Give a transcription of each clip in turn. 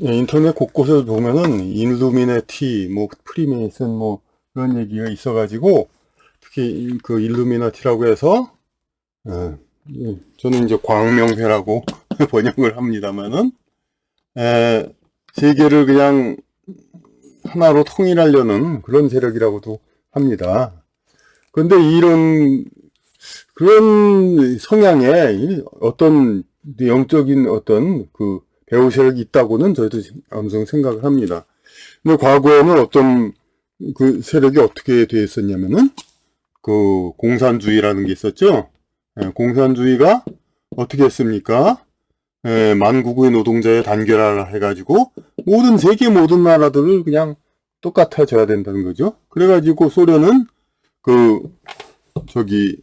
인터넷 곳곳에 보면은 일루미네티, 뭐 프리메이슨 뭐 그런 얘기가 있어가지고 특히 그 일루미나티라고 해서 저는 이제 광명회라고 번역을 합니다만은 세계를 그냥 하나로 통일하려는 그런 세력이라고도 합니다. 그런데 이런 그런 성향에 어떤 영적인 어떤 그 배후 세력이 있다고는 저희도 엄청 생각을 합니다. 근데 과거에는 어떤 그 세력이 어떻게 되어 있었냐면은 그 공산주의라는 게 있었죠. 공산주의가 어떻게 했습니까? 만국의 노동자의 단결화를 해가지고 모든 세계 모든 나라들을 그냥 똑같아져야 된다는 거죠. 그래가지고 소련은 그 저기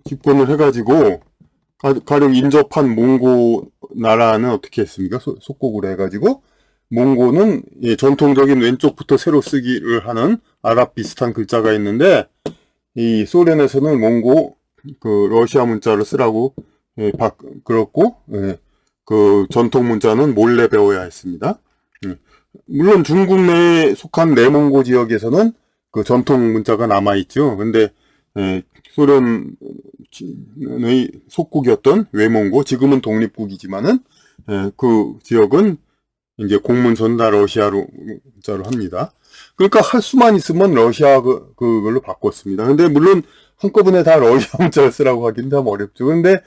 집권을 해가지고 가령 인접한 몽고 나라는 어떻게 했습니까? 속국으로 해가지고 몽고는 전통적인 왼쪽부터 세로 쓰기를 하는 아랍 비슷한 글자가 있는데 이 소련에서는 몽고 그 러시아 문자를 쓰라고 그렇고 그 전통 문자는 몰래 배워야 했습니다. 물론 중국 내에 속한 내몽고 지역에서는 그 전통 문자가 남아 있죠. 근데 소련의 속국이었던 외몽고, 지금은 독립국이지만은 그 지역은 이제 공문서는 다 러시아로 문자로 합니다. 그러니까 할 수만 있으면 러시아 그걸로 바꿨습니다. 근데 물론 한꺼번에 다 러시아 문자를 쓰라고 하긴 참 어렵죠. 근데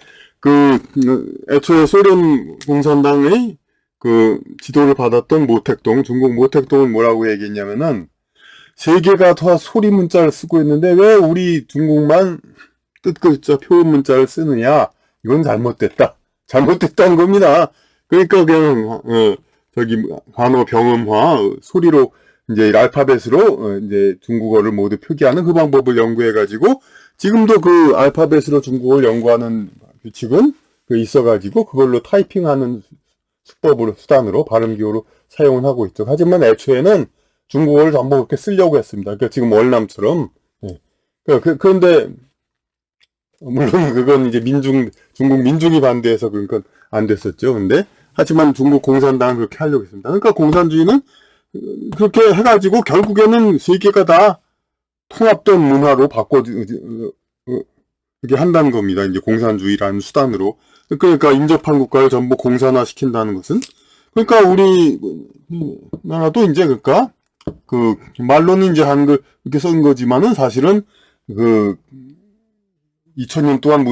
애초에 소련 공산당의 그 지도를 받았던 모택동, 중국 모택동은 뭐라고 얘기했냐면은 세계가 다 소리 문자를 쓰고 있는데 왜 우리 중국만 뜻글자 표현 문자를 쓰느냐? 이건 잘못됐다. 잘못됐다는 겁니다. 그러니까 그냥 저기 단어 병음화 소리로 이제 알파벳으로 이제 중국어를 모두 표기하는 그 방법을 연구해가지고 지금도 그 알파벳으로 중국어를 연구하는 규칙은 있어가지고 그걸로 타이핑하는 수법으로 수단으로 발음기호로 사용을 하고 있죠. 하지만 애초에는 중국어를 전부 그렇게 쓰려고 했습니다. 그러니까 지금 월남처럼. 그런데 물론 그건 이제 중국 민중이 반대해서 그러니까 안 됐었죠. 근데 하지만 중국 공산당은 그렇게 하려고 했습니다. 그러니까 공산주의는 그렇게 해가지고 결국에는 세계가 다 통합된 문화로 이렇게 한다는 겁니다. 이제 공산주의라는 수단으로. 그러니까 인접한 국가를 전부 공산화 시킨다는 것은. 그러니까 우리 나라도 이제 그러니까 그 말로는 이제 한글 이렇게 쓴 거지만은 사실은 그 2000년 동안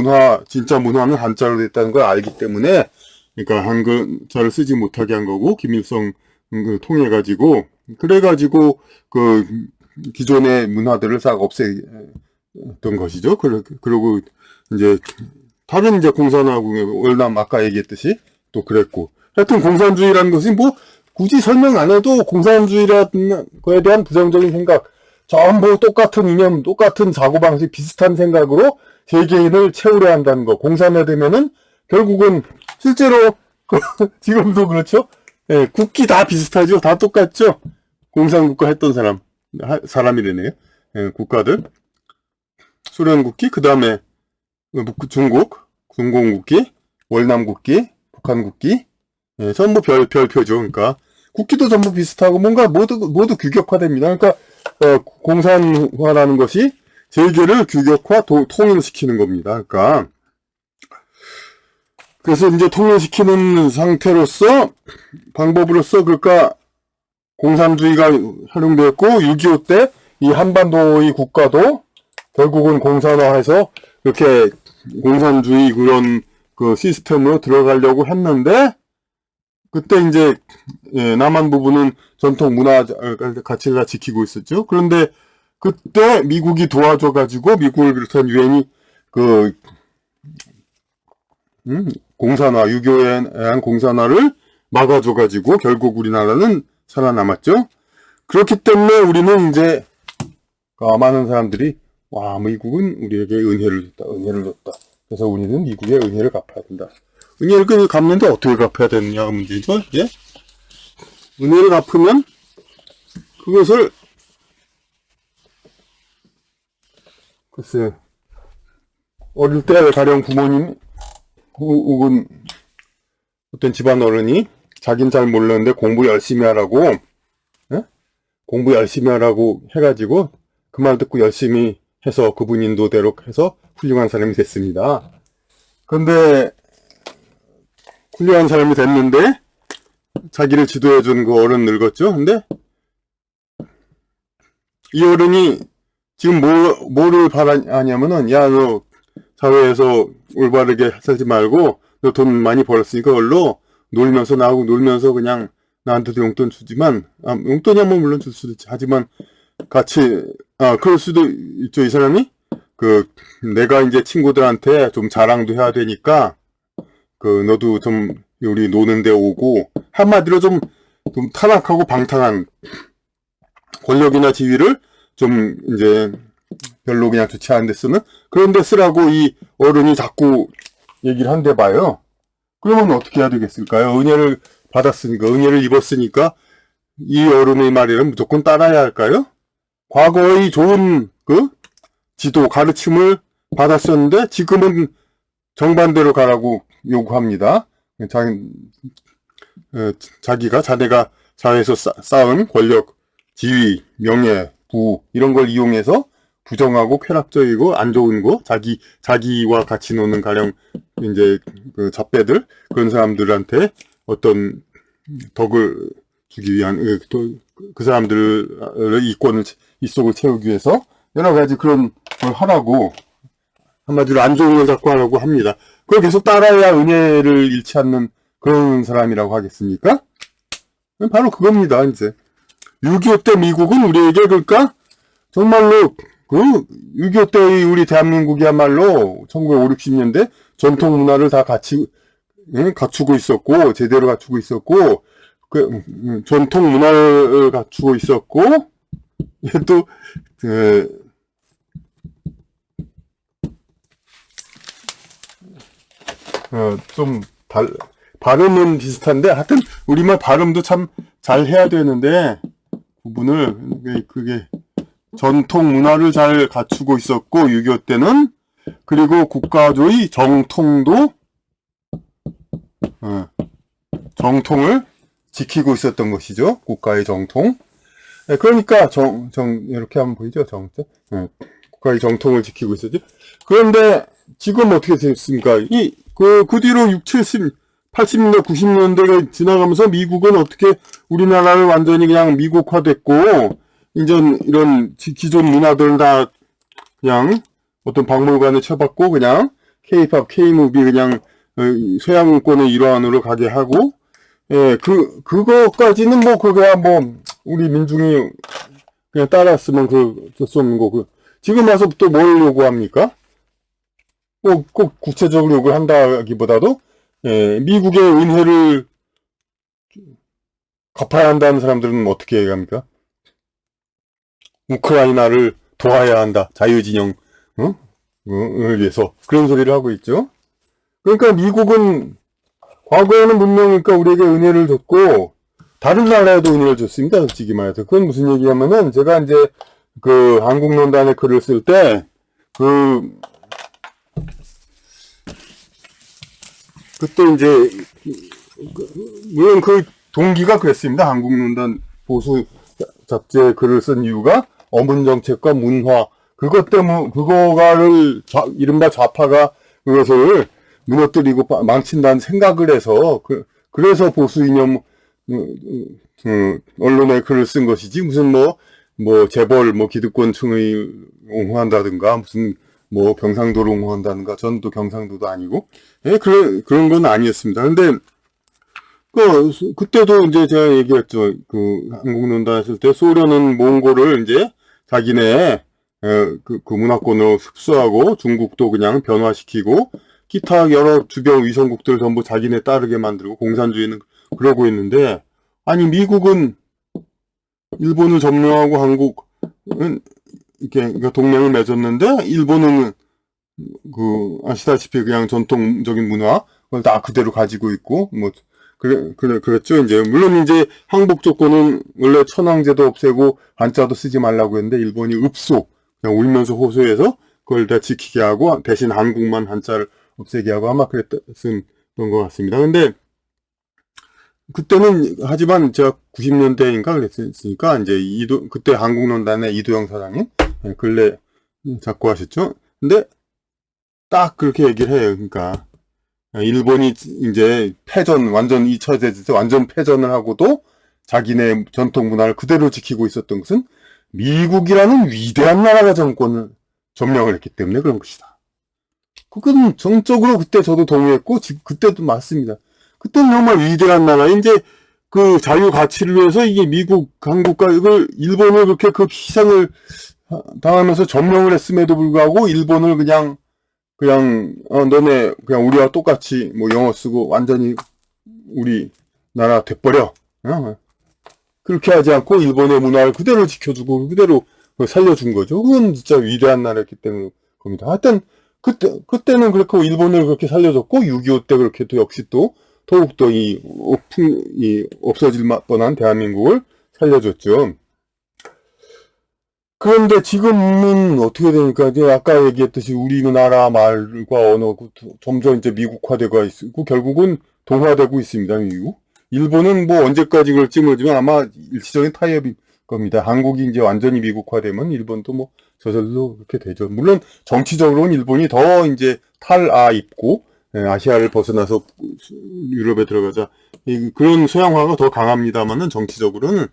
진짜 문화는 한자로 됐다는 걸 알기 때문에 그러니까 한글자를 쓰지 못하게 한 거고 김일성 통해 가지고 그래가지고 그 기존의 문화들을 싹 없애던 것이죠. 그리고 이제 다른 이제 공산화국 월남 아까 얘기했듯이 또 그랬고 하여튼 공산주의라는 것이 뭐 굳이 설명 안 해도 공산주의라는 거에 대한 부정적인 생각 전부 똑같은 이념, 똑같은 사고방식, 비슷한 생각으로 세계인을 채우려 한다는 거. 공산화되면은 결국은 실제로 지금도 그렇죠. 국기 다 비슷하죠. 다 똑같죠. 공산국가 했던 사람이래네요. 국가들. 소련 국기, 그 다음에 중공 국기, 월남 국기, 북한 국기, 전부 별표죠. 그러니까 국기도 전부 비슷하고 뭔가 모두 규격화됩니다. 그러니까 공산화라는 것이 세계를 규격화, 통일시키는 겁니다. 그러니까 그래서 이제 통일시키는 상태로서 방법으로서 그러니까 공산주의가 활용되었고 6.25 때 이 한반도의 국가도 결국은 공산화해서 이렇게 공산주의 그런 그 시스템으로 들어가려고 했는데 그때 이제 남한 부분은 전통 문화 가치를 다 지키고 있었죠. 그런데 그때 미국이 도와줘가지고 미국을 비롯한 유엔이 공산화 6.25에 대한 공산화를 막아줘가지고 결국 우리나라는 살아남았죠. 그렇기 때문에 우리는 이제 많은 사람들이 와 미국은 우리에게 은혜를 줬다. 그래서 우리는 미국의 은혜를 갚아야 된다. 은혜를 갚는데 어떻게 갚아야 되느냐가 문제죠. 예? 은혜를 갚으면 그것을 글쎄 어릴 때 가령 부모님 혹은 어떤 집안 어른이 자긴 잘 몰랐는데 공부 열심히 하라고, 예? 공부 열심히 하라고 해가지고 그 말 듣고 열심히 해서 그분 인도대로 해서 훌륭한 사람이 됐습니다. 근데 훌륭한 사람이 됐는데 자기를 지도해준 그 어른 늙었죠. 근데 이 어른이 지금 뭐를 바라냐면은, 야, 너 사회에서 올바르게 살지 말고 너 돈 많이 벌었으니까 그걸로 놀면서, 나하고 놀면서 그냥 나한테도 용돈 주지만, 용돈이야 뭐 물론 줄 수도 있지. 하지만 같이, 그럴 수도 있죠. 이 사람이 내가 이제 친구들한테 좀 자랑도 해야 되니까 너도 좀 우리 노는 데 오고, 한마디로 좀 타락하고 방탕한 권력이나 지위를 좀 이제 별로 그냥 좋지 않은 데 쓰는 그런 데 쓰라고 이 어른이 자꾸 얘기를 한대 봐요. 그러면 어떻게 해야 되겠을까요? 은혜를 받았으니까, 은혜를 입었으니까 이 어른의 말에는 무조건 따라야 할까요? 과거의 좋은 지도, 가르침을 받았었는데 지금은 정반대로 가라고 요구합니다. 자네가 사회에서 쌓은 권력, 지위, 명예, 부 이런 걸 이용해서 부정하고 쾌락적이고 안 좋은 거, 자기와 같이 노는 가령 이제 잡배들, 그런 사람들한테 어떤 덕을 주기 위한 그 사람들의 이속을 채우기 위해서 여러 가지 그런 걸 하라고, 한마디로 안 좋은 걸 자꾸 하라고 합니다. 그걸 계속 따라야 은혜를 잃지 않는 그런 사람이라고 하겠습니까? 바로 그겁니다. 이제 6.25 때 미국은 우리에게 그러니까 정말로 6.25 때의 우리 대한민국이야말로 1950, 60년대 전통 문화를 다 갖추고 있었고, 제대로 갖추고 있었고, 전통 문화를 갖추고 있었고, 또 좀 발음은 비슷한데 하여튼 우리말 발음도 참 잘 해야 되는데, 부분을 그게 전통 문화를 잘 갖추고 있었고 6.25 때는, 그리고 국가주의 정통도 정통을 지키고 있었던 것이죠. 국가의 정통. 그러니까 이렇게 하면 보이죠? 국가의 정통을 지키고 있었죠. 그런데 지금 어떻게 됐습니까? 그 뒤로 80년대, 90년대가 지나가면서 미국은 어떻게 우리나라를 완전히 그냥 미국화됐고, 이제 이런 기존 문화들은 다 그냥 어떤 박물관에 쳐박고 그냥 K-팝, K-무비 그냥 서양권의 일환으로 가게 하고, 예, 그거까지는 뭐 그거야 뭐 우리 민중이 그냥 따랐으면 될 수 없는 거고, 지금 와서 또 뭘 요구합니까? 꼭 구체적으로 요구를 한다기보다도, 예, 미국의 은혜를 갚아야 한다는 사람들은 어떻게 얘기합니까? 우크라이나를 도와야 한다. 자유진영을 위해서. 그런 소리를 하고 있죠. 그러니까 미국은 과거에는 분명 그러니까 우리에게 은혜를 줬고, 다른 나라에도 은혜를 줬습니다. 솔직히 말해서. 그건 무슨 얘기냐면은, 제가 이제 한국론단에 글을 쓸 때, 그때 이제 물론 동기가 그랬습니다. 한국론단 보수 잡지에 글을 쓴 이유가 어문 정책과 문화, 그것 때문에 그거를 이른바 좌파가 그것을 무너뜨리고 망친다는 생각을 해서 그래서 보수 이념 언론에 글을 쓴 것이지, 무슨 재벌 기득권층의 옹호한다든가 무슨 경상도를 옹호한다든가, 전도 경상도도 아니고, 예, 그런 건 아니었습니다. 근데, 그때도 이제 제가 얘기했죠. 한국론단 했을 때, 소련은 몽골을 이제 자기네, 그 문화권으로 흡수하고, 중국도 그냥 변화시키고, 기타 여러 주변 위성국들을 전부 자기네 따르게 만들고, 공산주의는 그러고 있는데, 아니, 미국은 일본을 점령하고 한국은 이렇게 동맹을 맺었는데, 일본은 아시다시피 그냥 전통적인 문화 그걸 다 그대로 가지고 있고, 그랬죠. 이제 물론 이제 항복 조건은 원래 천황제도 없애고 한자도 쓰지 말라고 했는데, 일본이 그냥 울면서 호소해서 그걸 다 지키게 하고, 대신 한국만 한자를 없애게 하고, 아마 그랬던 것 같습니다. 근데 그때는, 하지만 제가 90년대인가 그랬으니까, 이제 그때 한국논단의 이도영 사장님, 근래 작고하셨죠? 근데 딱 그렇게 얘기를 해요. 그러니까, 일본이 이제 완전 2차 대전 때 완전 패전을 하고도 자기네 전통 문화를 그대로 지키고 있었던 것은 미국이라는 위대한 나라가 정권을 점령을 했기 때문에 그런 것이다. 그건 정적으로 그때 저도 동의했고, 그때도 맞습니다. 그때는 정말 위대한 나라. 이제 그 자유 가치를 위해서 이게 미국, 한국과 이걸, 일본을 그렇게 그 희생을 당하면서 점령을 했음에도 불구하고 일본을 너네 그냥 우리와 똑같이 뭐 영어 쓰고 완전히 우리 나라 돼버려. 그렇게 하지 않고 일본의 문화를 그대로 지켜주고 그대로 살려준 거죠. 그건 진짜 위대한 나라였기 때문에 겁니다. 하여튼 그때는 그렇고 일본을 그렇게 살려줬고 6.25 때 그렇게 또 역시 또 더욱더 이 없어질 뻔한 대한민국을 살려줬죠. 그런데 지금은 어떻게 되니까, 이제 아까 얘기했듯이 우리나라 말과 언어가 점점 이제 미국화되고 있고, 결국은 동화되고 있습니다, 미국. 일본은 뭐 언제까지 그럴지 모르지만 아마 일시적인 타협일 겁니다. 한국이 이제 완전히 미국화되면 일본도 뭐 저절로 그렇게 되죠. 물론 정치적으로는 일본이 더 이제 입고, 아시아를 벗어나서 유럽에 들어가자. 그런 서양화가 더 강합니다만은 정치적으로는,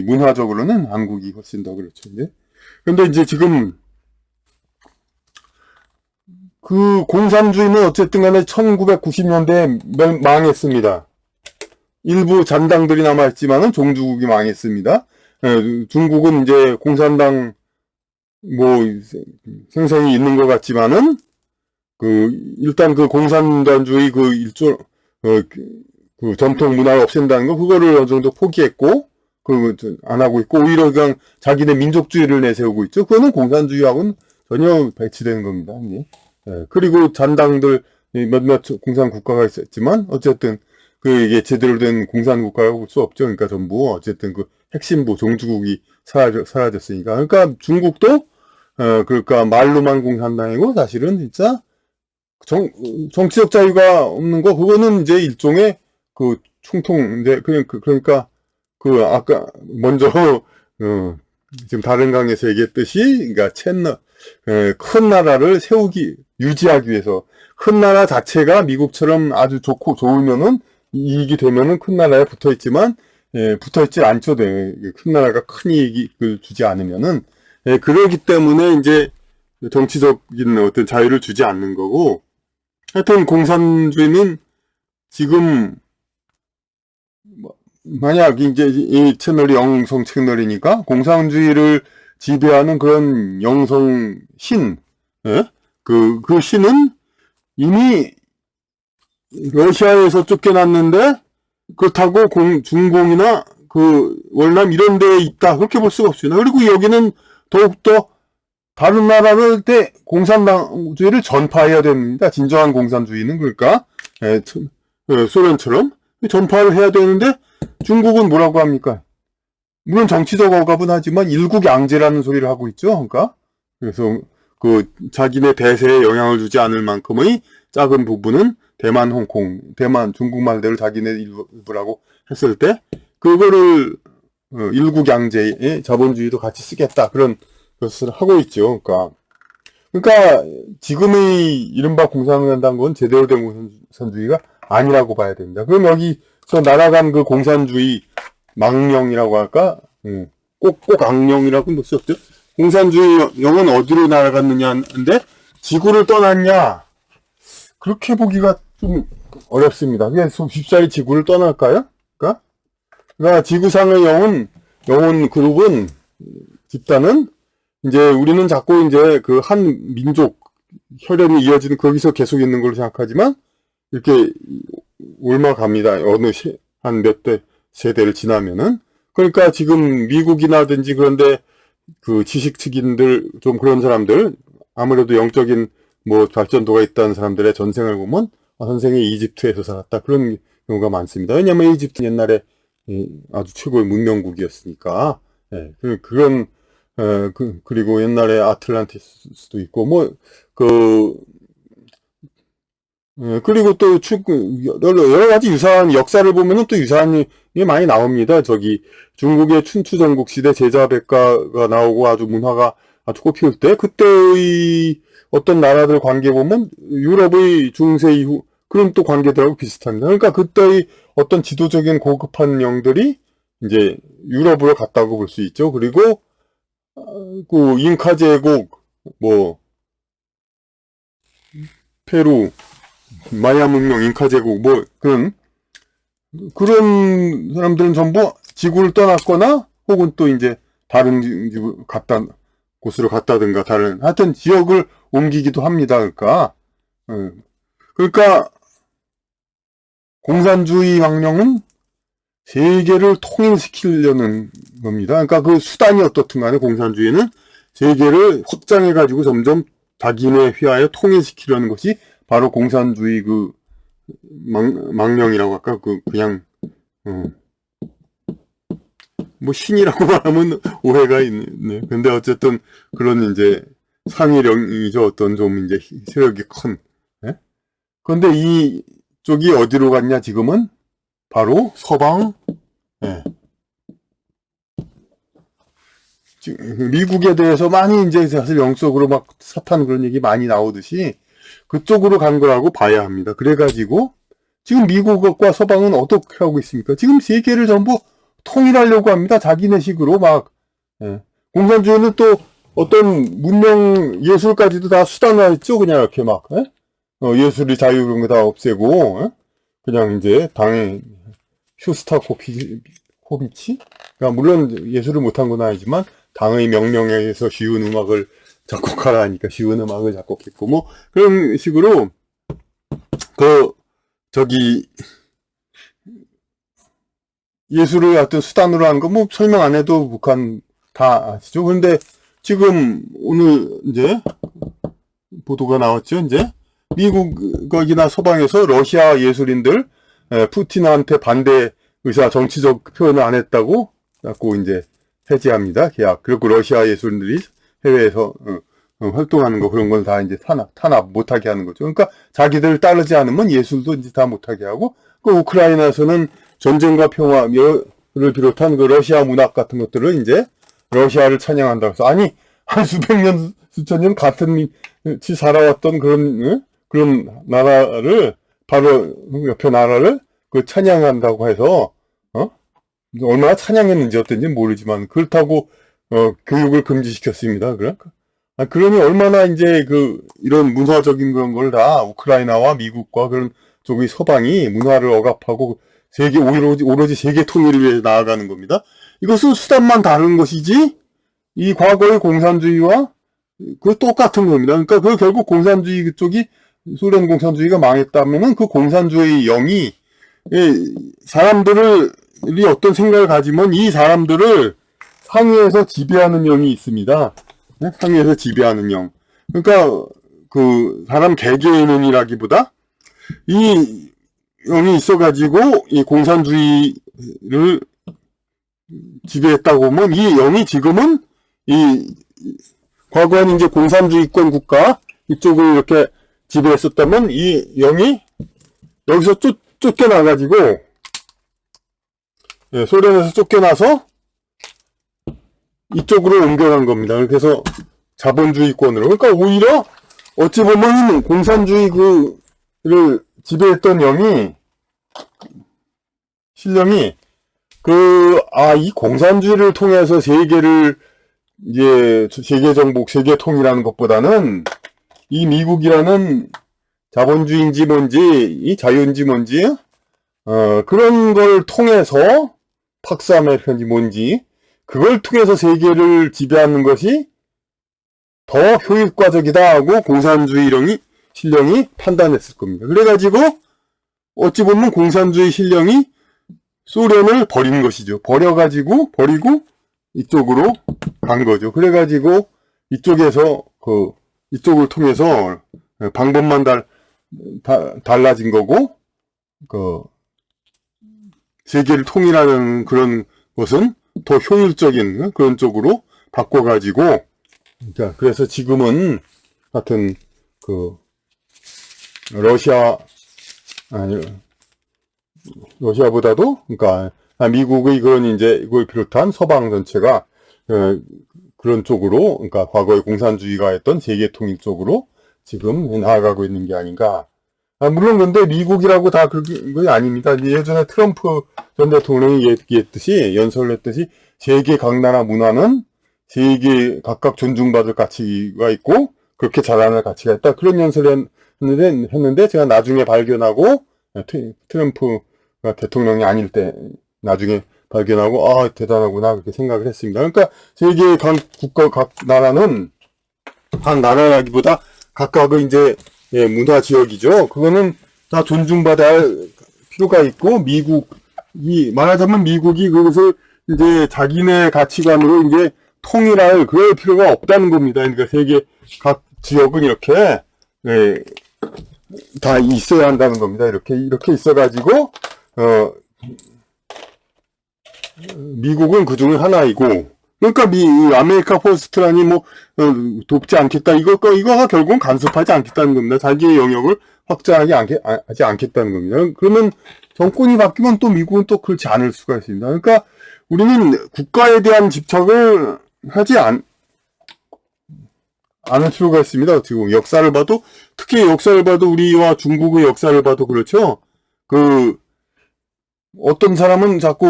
문화적으로는 한국이 훨씬 더 그렇죠, 이제. 근데 이제 지금 그 공산주의는 어쨌든 간에 1990년대에 망했습니다. 일부 잔당들이 남아있지만은 종주국이 망했습니다. 중국은 이제 공산당 뭐 생성이 있는 것 같지만은 일단 그 공산당주의 그 전통 문화를 없앤다는 거 그거를 어느 정도 포기했고 안 하고 있고 오히려 그냥 자기네 민족주의를 내세우고 있죠. 그거는 공산주의하고는 전혀 배치되는 겁니다. 그리고 잔당들 몇몇 공산 국가가 있었지만 어쨌든 이게 제대로 된 공산 국가라고 볼 수 없죠. 그러니까 전부 어쨌든 그 핵심부 종주국이 사라졌으니까. 그러니까 중국도 그러니까 말로만 공산당이고 사실은 진짜 정치적 자유가 없는 거 그거는 이제 일종의 충통 이제 그러니까 아까 먼저 지금 다른 강에서 얘기했듯이 그러니까 큰 나라를 유지하기 위해서 큰 나라 자체가 미국처럼 아주 좋으면은 이익이 되면은 큰 나라에 붙어있지만 붙어있지 않죠. 큰 나라가 큰 이익을 주지 않으면은 그러기 때문에 이제 정치적인 어떤 자유를 주지 않는 거고 하여튼 공산주의는 지금 만약 이제 이 채널이 영성 채널이니까 공산주의를 지배하는 그런 영성 그 신은 이미 러시아에서 쫓겨났는데 그렇다고 중공이나 월남 이런 데에 있다 그렇게 볼 수가 없습니다. 그리고 여기는 더욱더 다른 나라를 공산주의를 전파해야 됩니다. 진정한 공산주의는 그러니까 소련처럼 전파를 해야 되는데 중국은 뭐라고 합니까? 물론 정치적 억압은 하지만 일국양제라는 소리를 하고 있죠. 그러니까 그래서 자기네 대세에 영향을 주지 않을 만큼의 작은 부분은 대만, 홍콩, 중국 말대로 자기네 일부라고 했을 때 그거를 일국양제의 자본주의도 같이 쓰겠다 그런 것을 하고 있죠. 그러니까 지금의 이른바 공산당은 제대로 된 공산주의가 아니라고 봐야 됩니다. 그럼 여기서 날아간 그 공산주의 망령이라고 할까? 꼭 악령이라고 놓을 수 없죠. 공산주의 영은 어디로 날아갔느냐인데 지구를 떠났냐? 그렇게 보기가 좀 어렵습니다. 그래서 쉽사리 지구를 떠날까요? 그러니까 지구상의 영혼 그룹은 집단은 이제 우리는 자꾸 이제 한 민족 혈연이 이어지는 거기서 계속 있는 걸로 생각하지만 이렇게 옮아갑니다. 한 몇 대 세대를 지나면은 그러니까 지금 미국이나든지 그런데 지식층인들 좀 그런 사람들 아무래도 영적인 뭐 발전도가 있다는 사람들의 전생을 보면 선생이 이집트에서 살았다 그런 경우가 많습니다. 왜냐하면 이집트 옛날에 아주 최고의 문명국이었으니까 그런 그리고 옛날에 아틀란티스도 있고 예, 그리고 또 여러 가지 유사한 역사를 보면은 또 유사한 게 많이 나옵니다. 저기 중국의 춘추전국 시대 제자백가가 나오고 아주 문화가 아주 꽃피울 때 그때의 어떤 나라들 관계 보면 유럽의 중세 이후 그런 또 관계들하고 비슷합니다. 그러니까 그때의 어떤 지도적인 고급한 영들이 이제 유럽으로 갔다고 볼 수 있죠. 그리고 그 잉카 제국 뭐 페루 마야 문명, 잉카 제국, 뭐, 그런 사람들은 전부 지구를 떠났거나, 혹은 또 이제 다른 곳으로 갔다든가, 하여튼 지역을 옮기기도 합니다. 그러니까, 공산주의 망령은 세계를 통일시키려는 겁니다. 그러니까 그 수단이 어떻든 간에 공산주의는 세계를 확장해가지고 점점 자기네 휘하에 통일시키려는 것이 바로 공산주의 망령이라고 할까? 그냥, 뭐 신이라고 말하면 오해가 있네. 근데 어쨌든 그런 이제 상위령이죠. 어떤 좀 이제 세력이 큰. 예? 그런데 이쪽이 어디로 갔냐, 지금은? 바로 서방, 예. 미국에 대해서 많이 이제 사실 영적으로 막 사탄 그런 얘기 많이 나오듯이 그쪽으로 간 거라고 봐야 합니다. 그래가지고 지금 미국과 서방은 어떻게 하고 있습니까? 지금 세계를 전부 통일하려고 합니다. 자기네식으로 막. 예. 공산주의는 또 어떤 문명 예술까지도 다 수단화했죠. 그냥 이렇게 막 예술의 자유 그런 거 다 없애고 그냥 이제 당의 쇼스타코비치? 그러니까 물론 예술을 못한 건 아니지만 당의 명령에 의해서 쉬운 음악을 작곡하라 하니까 쉬운 음악을 작곡했고 뭐 그런 식으로 예술을 어떤 수단으로 하는 거 뭐 설명 안 해도 북한 다 아시죠? 그런데 지금 오늘 이제 보도가 나왔죠. 이제 미국이나 서방에서 러시아 예술인들 푸틴한테 반대 의사 정치적 표현을 안 했다고 자꾸 이제 해지합니다. 계약. 그리고 러시아 예술인들이 해외에서 활동하는 거 그런 건 다 이제 탄압 못하게 하는 거죠. 그러니까 자기들 따르지 않으면 예술도 이제 다 못하게 하고 그 우크라이나에서는 전쟁과 평화를 비롯한 그 러시아 문학 같은 것들을 이제 러시아를 찬양한다고 해서 아니 한 수백 년 수천 년 같은 살아왔던 그런 나라를 바로 옆에 나라를 그 찬양한다고 해서 얼마나 찬양했는지 어땠는지 모르지만 그렇다고 교육을 금지시켰습니다. 그러니 얼마나 이제 이런 문화적인 그런 걸 다 우크라이나와 미국과 그런 쪽의 서방이 문화를 억압하고 오로지 세계 통일을 위해 나아가는 겁니다. 이것은 수단만 다른 것이지 이 과거의 공산주의와 똑같은 겁니다. 그러니까 결국 공산주의 그쪽이 소련 공산주의가 망했다면은 그 공산주의 영이 사람들이 어떤 생각을 가지면 이 사람들을 상위에서 지배하는 영이 있습니다. 네? 상위에서 지배하는 영. 그러니까 사람 개개인이라기보다 이 영이 있어가지고 이 공산주의를 지배했다고 보면 이 영이 지금은 과거에는 이제 공산주의권 국가 이쪽을 이렇게 지배했었다면 이 영이 여기서 쫓겨나가지고 소련에서 쫓겨나서 이쪽으로 옮겨간 겁니다. 그래서 자본주의권으로. 그러니까 오히려 어찌 보면 공산주의를 지배했던 신령이 이 공산주의를 통해서 세계를 이제 세계 정복, 세계 통일하는 것보다는 이 미국이라는 자본주의인지 뭔지, 이 자유인지 뭔지, 그런 걸 통해서 팍스 아메리카인지 뭔지, 그걸 통해서 세계를 지배하는 것이 더 효율과적이다 하고 공산주의 신령이 판단했을 겁니다. 그래가지고, 어찌 보면 공산주의 신령이 소련을 버린 것이죠. 버리고 이쪽으로 간 거죠. 그래가지고 이쪽에서 이쪽을 통해서 방법만 달라진 거고 세계를 통일하는 그런 것은 더 효율적인 그런 쪽으로 바꿔가지고 그래서 지금은 하여튼 러시아, 아니, 러시아보다도, 그러니까, 미국의 그런 이제 이걸 비롯한 서방 전체가, 그런 쪽으로, 그러니까 과거의 공산주의가 했던 세계 통일 쪽으로 지금 나아가고 있는 게 아닌가. 물론 근데 미국이라고 다 그게 아닙니다. 예전에 트럼프 전 대통령이 얘기했듯이, 연설을 했듯이, 세계 각 나라 문화는 세계 각각 존중받을 가치가 있고, 그렇게 자라날 가치가 있다. 그런 연설을 했는데, 제가 나중에 발견하고, 트럼프가 대통령이 아닐 때, 나중에 발견하고, 아, 대단하구나, 그렇게 생각을 했습니다. 그러니까, 세계 각 국가, 각 나라는, 각 나라라기보다 각각의 이제, 예, 문화 지역이죠. 그거는 다 존중받아야 할 필요가 있고, 말하자면 미국이 그것을 이제 자기네 가치관으로 이제 통일할 그럴 필요가 없다는 겁니다. 그러니까 세계 각 지역은 이렇게, 예, 다 있어야 한다는 겁니다. 이렇게 있어가지고, 미국은 그 중에 하나이고, 그러니까 아메리카 포스트라니 돕지 않겠다. 이거가 결국은 간섭하지 않겠다는 겁니다. 자기의 영역을 확장하지 하지 않겠다는 겁니다. 그러면 정권이 바뀌면 또 미국은 또 그렇지 않을 수가 있습니다. 그러니까 우리는 국가에 대한 집착을 하지 않을 필요가 있습니다. 지금 역사를 봐도, 특히 역사를 봐도 우리와 중국의 역사를 봐도 그렇죠. 어떤 사람은 자꾸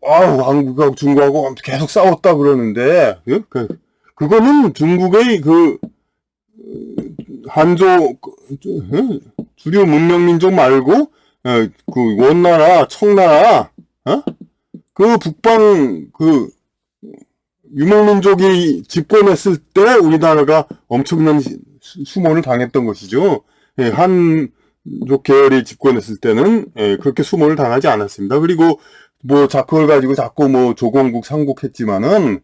한국하고 중국하고 계속 싸웠다 그러는데, 그거는 중국의 한족, 주류 문명민족 말고, 원나라, 청나라, 북방, 유목민족이 집권했을 때 우리나라가 엄청난 수모를 당했던 것이죠. 예, 한족 계열이 집권했을 때는 그렇게 수모를 당하지 않았습니다. 그리고 그걸 가지고 자꾸 조공국 상국했지만은,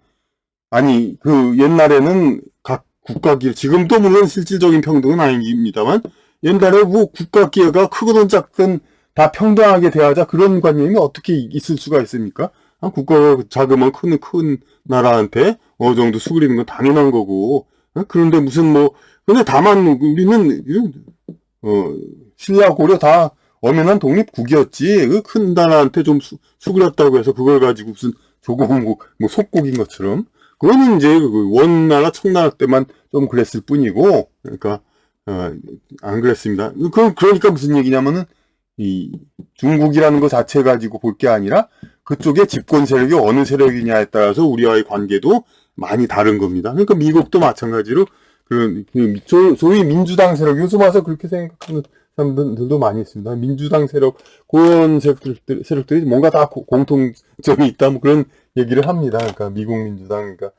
아니 옛날에는 각 국가기업, 지금도 물론 실질적인 평등은 아닙니다만, 옛날에 국가기업가 크거든 작든 다 평등하게 대하자, 그런 관념이 어떻게 있을 수가 있습니까? 국가가 작으면 큰 나라한테 어느 정도 수그리는 건 당연한 거고, 그런데 근데 다만 우리는, 신라 고려 다 엄연한 독립국이었지, 큰 나라한테 좀 수그렸다고 해서 그걸 가지고 무슨 조공국, 속국인 것처럼, 그거는 이제 원나라, 청나라 때만 좀 그랬을 뿐이고, 그러니까, 안 그랬습니다. 그러니까 무슨 얘기냐면은, 이 중국이라는 것 자체 가지고 볼 게 아니라 그쪽의 집권 세력이 어느 세력이냐에 따라서 우리와의 관계도 많이 다른 겁니다. 그러니까 미국도 마찬가지로 소위 민주당 세력, 요즘 와서 그렇게 생각하는 사람들도 많이 있습니다. 민주당 세력, 그런 세력들이 뭔가 다 공통점이 있다, 그런 얘기를 합니다. 그러니까 미국 민주당, 그러니까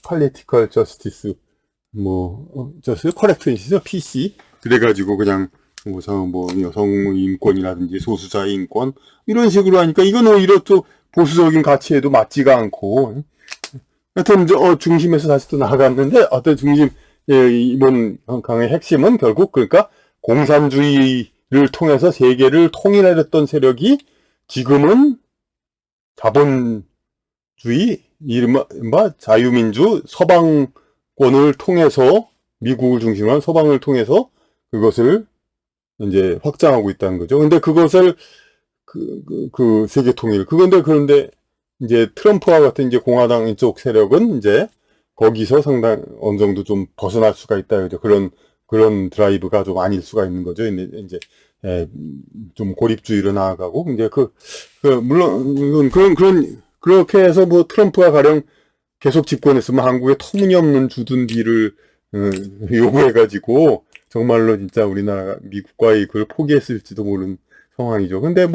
Political Justice, Justice Correctness죠, PC. 그래가지고 그냥 여성 인권이라든지 소수자의 인권, 이런 식으로 하니까 이건 오히려 또 보수적인 가치에도 맞지가 않고, 하여튼 중심에서 다시 또 나아갔는데, 어떤 이번 강의 핵심은 결국, 그러니까 공산주의를 통해서 세계를 통일하려던 세력이 지금은 자본주의, 이른바 자유민주 서방권을 통해서, 미국을 중심으로 한 서방을 통해서 그것을 이제 확장하고 있다는 거죠. 근데 그것을 세계 통일, 그런데 이제 트럼프와 같은 이제 공화당 쪽 세력은 이제 거기서 어느 정도 좀 벗어날 수가 있다, 그죠. 그런 드라이브가 좀 아닐 수가 있는 거죠. 이제 좀 고립주의로 나아가고, 이제 물론 그렇게 해서 트럼프가 가령 계속 집권했으면 한국에 터무니없는 주둔비를 요구해가지고 정말로 진짜 우리나라가 미국과의 그걸 포기했을지도 모르는 상황이죠. 근데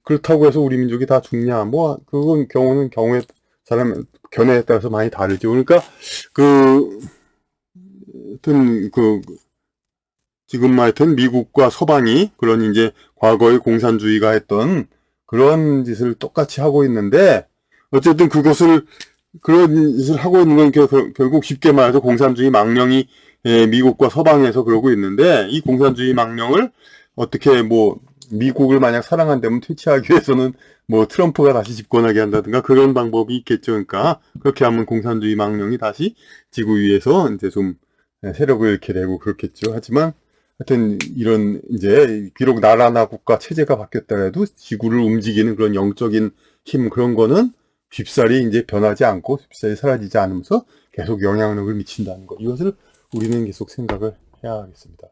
그렇다고 해서 우리 민족이 다 죽냐? 그건 사람 견해에 따라서 많이 다르죠. 그러니까, 하여튼 미국과 서방이 그런 이제 과거의 공산주의가 했던 그런 짓을 똑같이 하고 있는데, 어쨌든 그런 짓을 하고 있는 건 결국 쉽게 말해서 공산주의 망령이 미국과 서방에서 그러고 있는데, 이 공산주의 망령을 어떻게 미국을 만약 사랑한다면 퇴치하기 위해서는 트럼프가 다시 집권하게 한다든가 그런 방법이 있겠죠. 그러니까 그렇게 하면 공산주의 망령이 다시 지구 위에서 이제 좀 세력을 잃게 되고 그렇겠죠. 하지만 하여튼 이런 이제 비록 나라나 국가 체제가 바뀌었다 해도 지구를 움직이는 그런 영적인 힘 그런 거는 쉽사리 이제 변하지 않고 쉽사리 사라지지 않으면서 계속 영향력을 미친다는 것. 이것을 우리는 계속 생각을 해야겠습니다.